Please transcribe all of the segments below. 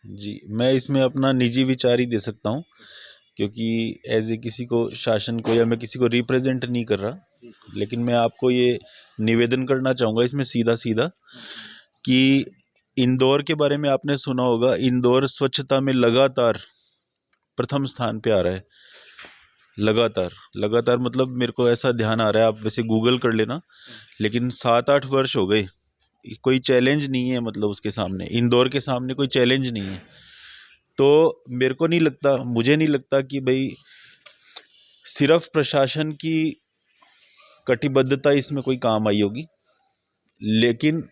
जी, मैं इसमें अपना निजी विचार ही दे सकता हूँ, क्योंकि एज ए किसी को शासन को या मैं किसी को रिप्रेजेंट नहीं कर रहा, लेकिन मैं आपको ये निवेदन करना चाहूँगा इसमें सीधा सीधा कि इंदौर के बारे में आपने सुना होगा, इंदौर स्वच्छता में लगातार प्रथम स्थान पे आ रहा है। लगातार लगातार मतलब मेरे को ऐसा ध्यान आ रहा है, आप वैसे गूगल कर लेना, लेकिन 7-8 वर्ष हो गए, कोई चैलेंज नहीं है, मतलब उसके सामने, इंदौर के सामने कोई चैलेंज नहीं है। तो मेरे को नहीं लगता, मुझे नहीं लगता कि भाई सिर्फ प्रशासन की कटिबद्धता इसमें कोई काम आई होगी, लेकिन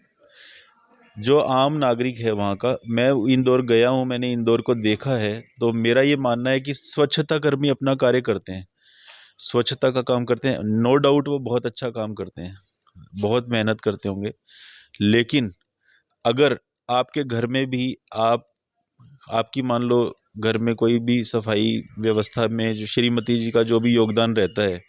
जो आम नागरिक है वहाँ का, मैं इंदौर गया हूँ, मैंने इंदौर को देखा है, तो मेरा ये मानना है कि स्वच्छता कर्मी अपना कार्य करते हैं, स्वच्छता का काम करते हैं, नो डाउट वो बहुत अच्छा काम करते हैं, बहुत मेहनत करते होंगे, लेकिन अगर आपके घर में भी आपकी मान लो घर में कोई भी सफाई व्यवस्था में जो श्रीमती जी का जो भी योगदान रहता है,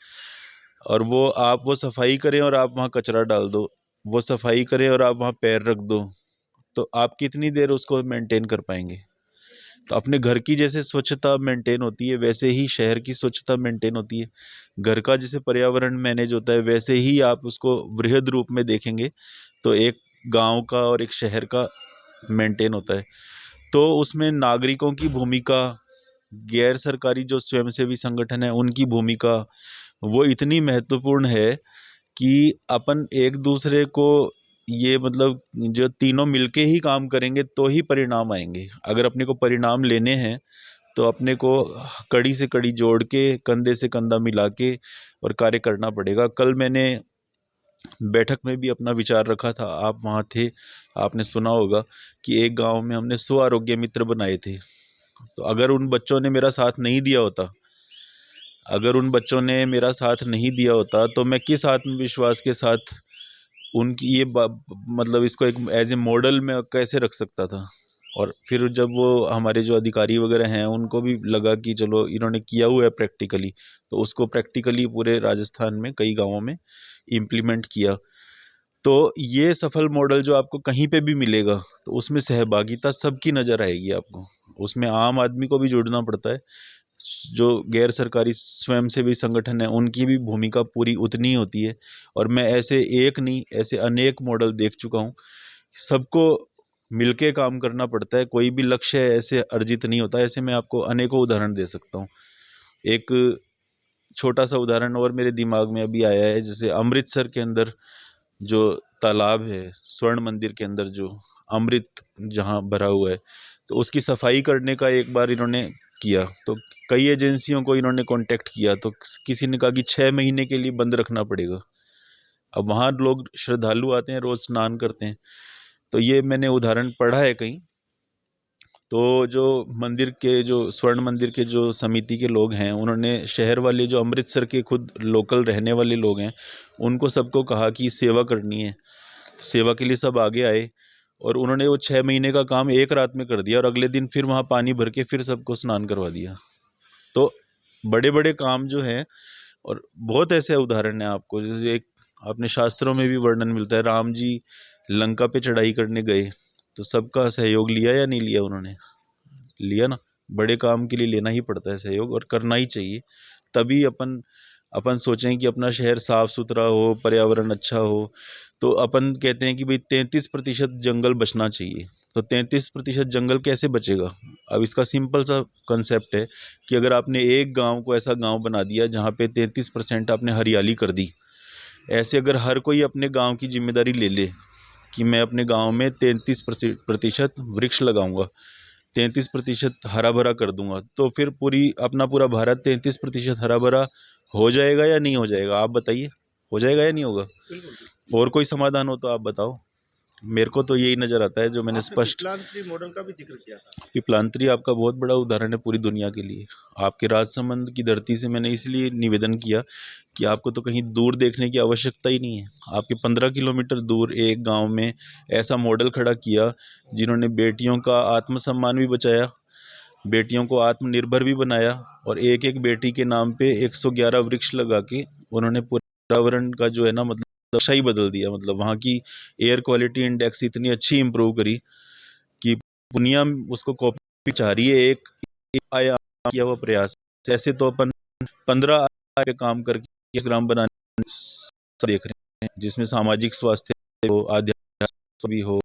और वो सफाई करें और आप वहाँ कचरा डाल दो, वो सफाई करें और आप वहाँ पैर रख दो, तो आप कितनी देर उसको मेंटेन कर पाएंगे। तो अपने घर की जैसे स्वच्छता मेंटेन होती है, वैसे ही शहर की स्वच्छता मेंटेन होती है। घर का जैसे पर्यावरण मैनेज होता है, वैसे ही आप उसको वृहद रूप में देखेंगे तो एक गांव का और एक शहर का मेंटेन होता है। तो उसमें नागरिकों की भूमिका, गैर सरकारी जो स्वयंसेवी संगठन है उनकी भूमिका, वो इतनी महत्वपूर्ण है कि अपन एक दूसरे को ये मतलब जो तीनों मिलके ही काम करेंगे तो ही परिणाम आएंगे। अगर अपने को परिणाम लेने हैं तो अपने को कड़ी से कड़ी जोड़ के, कंधे से कंधा मिला के और कार्य करना पड़ेगा। कल मैंने बैठक में भी अपना विचार रखा था, आप वहाँ थे, आपने सुना होगा कि एक गांव में हमने 100 आरोग्य मित्र बनाए थे। तो अगर उन बच्चों ने मेरा साथ नहीं दिया होता, अगर उन बच्चों ने मेरा साथ नहीं दिया होता तो मैं किस आत्मविश्वास के साथ उनकी मतलब इसको एक एज ए मॉडल में कैसे रख सकता था। और फिर जब वो हमारे जो अधिकारी वगैरह हैं उनको भी लगा कि चलो इन्होंने किया हुआ है प्रैक्टिकली, तो उसको प्रैक्टिकली पूरे राजस्थान में कई गांवों में इम्प्लीमेंट किया। तो ये सफल मॉडल जो आपको कहीं पे भी मिलेगा तो उसमें सहभागिता सबकी नज़र आएगी आपको, उसमें आम आदमी को भी जुड़ना पड़ता है, जो गैर सरकारी स्वयंसेवी संगठन है उनकी भी भूमिका पूरी उतनी ही होती है। और मैं ऐसे एक नहीं, ऐसे अनेक मॉडल देख चुका हूँ। सबको मिलके काम करना पड़ता है, कोई भी लक्ष्य ऐसे अर्जित नहीं होता। ऐसे मैं आपको अनेकों उदाहरण दे सकता हूँ। एक छोटा सा उदाहरण और मेरे दिमाग में अभी आया है, जैसे अमृतसर के अंदर जो तालाब है, स्वर्ण मंदिर के अंदर जो अमृत जहाँ भरा हुआ है, तो उसकी सफाई करने का एक बार इन्होंने किया, तो कई एजेंसियों को इन्होंने कांटेक्ट किया, तो किसी ने कहा कि 6 महीने के लिए बंद रखना पड़ेगा। अब वहाँ लोग श्रद्धालु आते हैं, रोज स्नान करते हैं। तो ये मैंने उदाहरण पढ़ा है कहीं। तो जो मंदिर के, जो स्वर्ण मंदिर के जो समिति के लोग हैं, उन्होंने शहर वाले जो अमृतसर के खुद लोकल रहने वाले लोग हैं उनको सबको कहा कि सेवा करनी है। सेवा के लिए सब आगे आए और उन्होंने वो 6 महीने का काम एक रात में कर दिया और अगले दिन फिर वहाँ पानी भर के फिर सबको स्नान करवा दिया। तो बड़े बड़े काम जो हैं, और बहुत ऐसे उदाहरण हैं आपको, जैसे एक अपने शास्त्रों में भी वर्णन मिलता है, राम जी लंका पे चढ़ाई करने गए तो सबका सहयोग लिया या नहीं लिया, उन्होंने लिया ना। बड़े काम के लिए लेना ही पड़ता है सहयोग, और करना ही चाहिए। तभी अपन अपन सोचें कि अपना शहर साफ सुथरा हो, पर्यावरण अच्छा हो। तो अपन कहते हैं कि भाई 33% जंगल बचना चाहिए, तो 33% जंगल कैसे बचेगा। अब इसका सिंपल सा कंसेप्ट है कि अगर आपने एक गांव को ऐसा गांव बना दिया जहाँ पे 33% आपने हरियाली कर दी, ऐसे अगर हर कोई अपने गांव की जिम्मेदारी ले ले कि मैं अपने गांव में 33% वृक्ष लगाऊंगा, 33% हरा भरा कर दूंगा, तो फिर अपना पूरा भारत 33% हरा भरा हो जाएगा या नहीं हो जाएगा, आप बताइए। हो जाएगा या नहीं होगा। और कोई समाधान हो तो आप बताओ। मेरे को तो यही नजर आता है जो मैंने स्पष्ट। पिपलांत्री मॉडल का भी जिक्र किया था। पिपलांत्री आपका बहुत बड़ा उदाहरण है पूरी दुनिया के लिए। आपके राजसमंद की धरती से मैंने इसलिए निवेदन किया कि आपको तो कहीं दूर देखने की आवश्यकता ही नहीं है। आपके 15 किलोमीटर दूर एक गांव में ऐसा मॉडल खड़ा किया जिन्होंने बेटियों का आत्मसम्मान भी बचाया, बेटियों को आत्मनिर्भर भी बनाया, और एक एक बेटी के नाम पे 111 वृक्ष लगा के उन्होंने पर्यावरण का जो है ना, मतलब नक्शा ही बदल दिया। मतलब वहाँ की एयर क्वालिटी इंडेक्स इतनी अच्छी इंप्रूव करी कि दुनिया उसको कॉपी चाह रही है। एक आया किया हुआ प्रयास, ऐसे तो अपन 15 पे काम करके 1 ग्राम बनाने देख रहे हैं, जिसमें सामाजिक स्वास्थ्य हो, आध्यात्मिक स्वास्थ्य भी हो,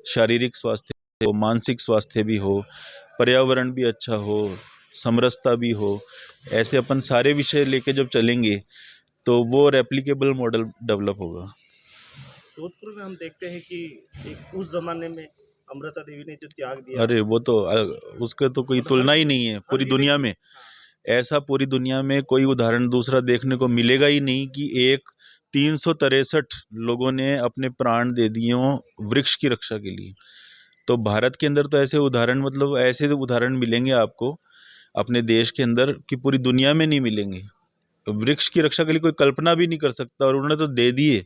शारीरिक स्वास्थ्य हो, मानसिक स्वास्थ्य भी हो, पर्यावरण भी अच्छा हो, समरसता भी हो। ऐसे अपन सारे विषय लेके जब चलेंगे तो वो रेप्लिकेबल मॉडल डेवलप होगा। जोधपुर में हम देखते हैं कि एक उस जमाने में अमृता देवी ने जो त्याग दिया, अरे वो तो उसका तो कोई मतलब तुलना ही नहीं है हर पूरी दुनिया विलेज में। हाँ, ऐसा पूरी दुनिया में कोई उदाहरण दूसरा देखने को मिलेगा ही नहीं कि एक 363 लोगों ने अपने प्राण दे दिए हों वृक्ष की रक्षा के लिए। तो भारत के अंदर तो ऐसे उदाहरण, मतलब ऐसे उदाहरण मिलेंगे आपको अपने देश के अंदर कि पूरी दुनिया में नहीं मिलेंगे। वृक्ष की रक्षा के लिए कोई कल्पना भी नहीं कर सकता, और उन्होंने तो दे दिए,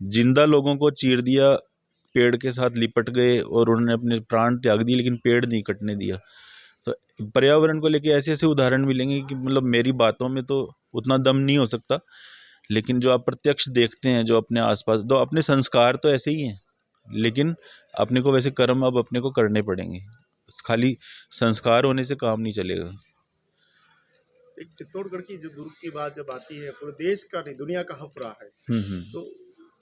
जिंदा लोगों को चीर दिया, पेड़ के साथ लिपट गए और उन्होंने अपने प्राण त्याग दिए, लेकिन पेड़ नहीं कटने दिया। तो पर्यावरण को लेके ऐसे ऐसे उदाहरण मिलेंगे कि मतलब मेरी बातों में तो उतना दम नहीं हो सकता, लेकिन जो आप प्रत्यक्ष देखते हैं, जो अपने आसपास, तो अपने संस्कार तो ऐसे ही हैं, लेकिन अपने को वैसे कर्म अब अपने को करने पड़ेंगे। खाली संस्कार होने से काम नहीं चलेगा। एक चित्तौड़गढ़ की जो दुर्ग की बात जब आती है, पूरे देश का नहीं दुनिया का हब रहा है, हम्म। तो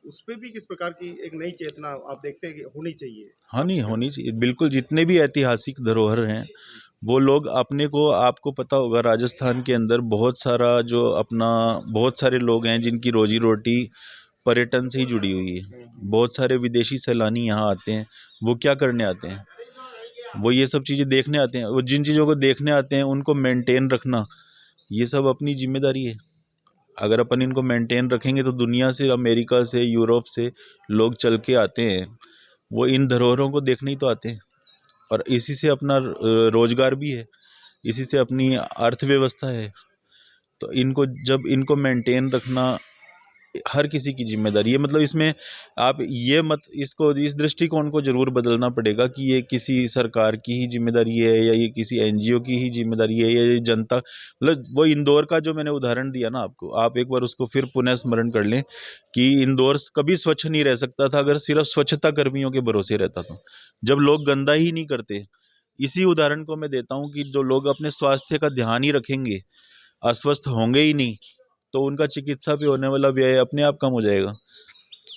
उस पे भी किस प्रकार की एक नई चेतना आप देखते हैं कि होनी चाहिए? हाँ, नहीं आपको क्या होनी लगता चाहिए बिल्कुल। जितने भी ऐतिहासिक धरोहर हैं, वो लोग अपने को, आपको पता होगा राजस्थान के अंदर बहुत सारा जो अपना, बहुत सारे लोग हैं जिनकी रोजी रोटी पर्यटन से ही जुड़ी हुई है। है? बहुत सारे विदेशी सैलानी यहाँ आते हैं। वो क्या करने आते हैं? वो ये सब चीज़ें देखने आते हैं। वो जिन चीज़ों को देखने आते हैं उनको मेंटेन रखना, ये सब अपनी जिम्मेदारी है। अगर अपन इनको मेंटेन रखेंगे तो दुनिया से, अमेरिका से, यूरोप से लोग चल के आते हैं, वो इन धरोहरों को देखने ही तो आते हैं। और इसी से अपना रोजगार भी है, इसी से अपनी अर्थव्यवस्था है। तो इनको, जब इनको मेंटेन रखना हर किसी की जिम्मेदारी है। मतलब इसमें आप ये मत, इसको, इस दृष्टिकोण को जरूर बदलना पड़ेगा कि ये किसी सरकार की ही जिम्मेदारी है या ये किसी एनजीओ की ही जिम्मेदारी है या ये जनता, मतलब वो इंदौर का जो मैंने उदाहरण दिया ना आपको, आप एक बार उसको फिर पुनः स्मरण कर लें कि इंदौर कभी स्वच्छ नहीं रह सकता था अगर सिर्फ स्वच्छता कर्मियों के भरोसे रहता था, जब लोग गंदा ही नहीं करते। इसी उदाहरण को मैं देता हूँ कि जो लोग अपने स्वास्थ्य का ध्यान ही रखेंगे, अस्वस्थ होंगे ही नहीं, तो उनका चिकित्सा पे होने वाला व्यय अपने आप कम हो जाएगा।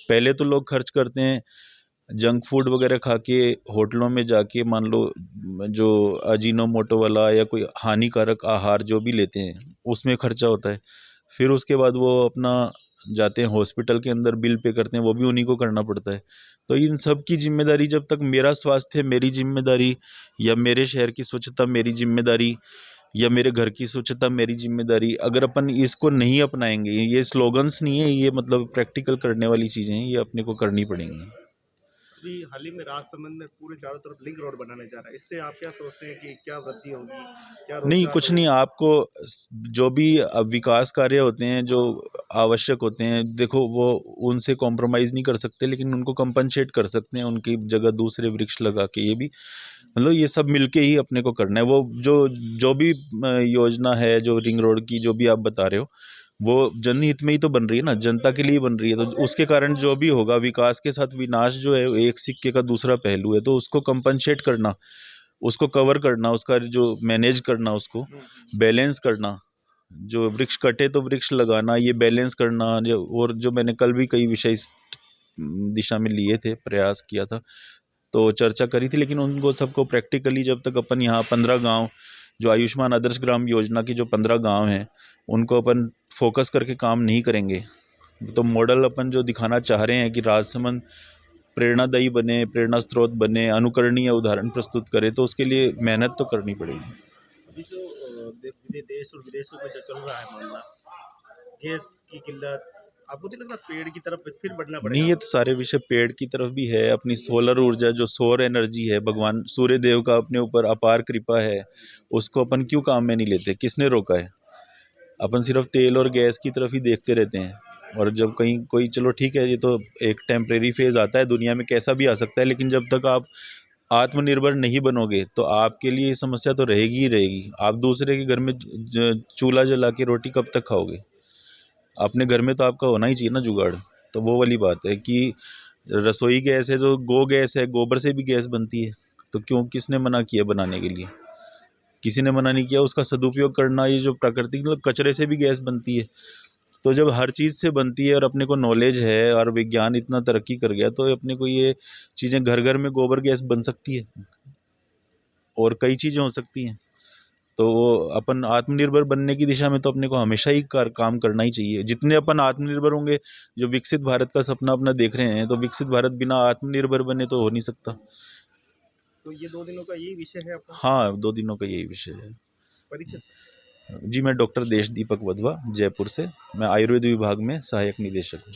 पहले तो लोग खर्च करते हैं जंक फूड वगैरह खा के, होटलों में जाके, मान लो जो अजीनोमोटो वाला या कोई हानिकारक आहार जो भी लेते हैं उसमें खर्चा होता है। फिर उसके बाद वो अपना जाते हैं हॉस्पिटल के अंदर, बिल पे करते हैं, वो भी उन्हीं को करना पड़ता है। तो इन सब की जिम्मेदारी, जब तक मेरा स्वास्थ्य मेरी जिम्मेदारी, या मेरे शहर की स्वच्छता मेरी जिम्मेदारी, या मेरे घर की स्वच्छता मेरी जिम्मेदारी, अगर अपन इसको नहीं अपनाएंगे, ये स्लोगन्स नहीं है, ये मतलब प्रैक्टिकल करने वाली चीज़ें हैं, ये अपने को करनी पड़ेंगी। अभी हाल ही में राजसमंद में पूरे चारों तरफ लिंक रोड बनाने जा रहा है, इससे आप क्या सोचते हैं कि क्या वृद्धि होगी, क्या नहीं, रोजगार कुछ लोगों नहीं। को? आपको जो भी विकास कार्य होते हैं, जो आवश्यक होते हैं, देखो वो उनसे कॉम्प्रोमाइज़ नहीं कर सकते, लेकिन उनको कंपनसेट कर सकते हैं, उनकी जगह दूसरे वृक्ष लगा के। ये भी मतलब ये सब मिलके ही अपने को करना है। वो जो जो भी योजना है, जो रिंग रोड की जो भी आप बता रहे हो, वो जनहित में ही तो बन रही है ना, जनता के लिए बन रही है। तो उसके कारण जो भी होगा, विकास के साथ विनाश जो है एक सिक्के का दूसरा पहलू है, तो उसको कंपनसेट करना, उसको कवर करना, उसका जो मैनेज करना, उसको बैलेंस करना, जो वृक्ष कटे तो वृक्ष लगाना, ये बैलेंस करना। और जो मैंने कल भी कई विषय इस दिशा में लिए थे, प्रयास किया था, तो चर्चा करी थी, लेकिन उनको सबको प्रैक्टिकली जब तक अपन यहाँ 15 गांव, जो आयुष्मान आदर्श ग्राम योजना की जो 15 गांव हैं, उनको अपन फोकस करके काम नहीं करेंगे, तो मॉडल अपन जो दिखाना चाह रहे हैं कि राजसमंद प्रेरणादायी बने, प्रेरणा स्रोत बने, अनुकरणीय उदाहरण प्रस्तुत करे, तो उसके लिए मेहनत तो करनी पड़ेगी। अभी जो देश और विदेशों में जो चल रहा है मामला, गैस की किल्लत, आपको नहीं लग रहा पेड़ की तरफ फिर बढ़ना नहीं, पड़ेगा? ये तो सारे विषय पेड़ की तरफ भी है। अपनी सोलर ऊर्जा, जो सौर एनर्जी है, भगवान सूर्य देव का अपने ऊपर अपार कृपा है, उसको अपन क्यों काम में नहीं लेते? किसने रोका है? अपन सिर्फ तेल और गैस की तरफ ही देखते रहते हैं। और जब कहीं कोई, चलो ठीक है, ये तो एक टेम्परेरी फेज आता है, दुनिया में कैसा भी आ सकता है, लेकिन जब तक आप आत्मनिर्भर नहीं बनोगे तो आपके लिए ये समस्या तो रहेगी ही रहेगी। आप दूसरे के घर में चूल्हा जला के रोटी कब तक खाओगे? अपने घर में तो आपका होना ही चाहिए ना जुगाड़। तो वो वाली बात है कि रसोई गैस है, जो गो गैस है, गोबर से भी गैस बनती है, तो क्यों, किसने मना किया बनाने के लिए? किसी ने मना नहीं किया। उसका सदुपयोग करना, ये जो प्राकृतिक मतलब कचरे से भी गैस बनती है, तो जब हर चीज़ से बनती है और अपने को नॉलेज है और विज्ञान इतना तरक्की कर गया, तो अपने को ये चीज़ें घर घर में गोबर गैस बन सकती है और कई चीज़ें हो सकती हैं। तो वो अपन आत्मनिर्भर बनने की दिशा में तो अपने को हमेशा ही काम करना ही चाहिए। जितने अपन आत्मनिर्भर होंगे, जो विकसित भारत का सपना अपना देख रहे हैं, तो विकसित भारत बिना आत्मनिर्भर बने तो हो नहीं सकता। तो ये 2 दिनों का यही विषय है आपका हाँ, 2 दिनों का यही विषय है। परिचय? जी, मैं डॉक्टर देशदीपक वधवा, जयपुर से। मैं आयुर्वेद विभाग में सहायक निदेशक हूँ।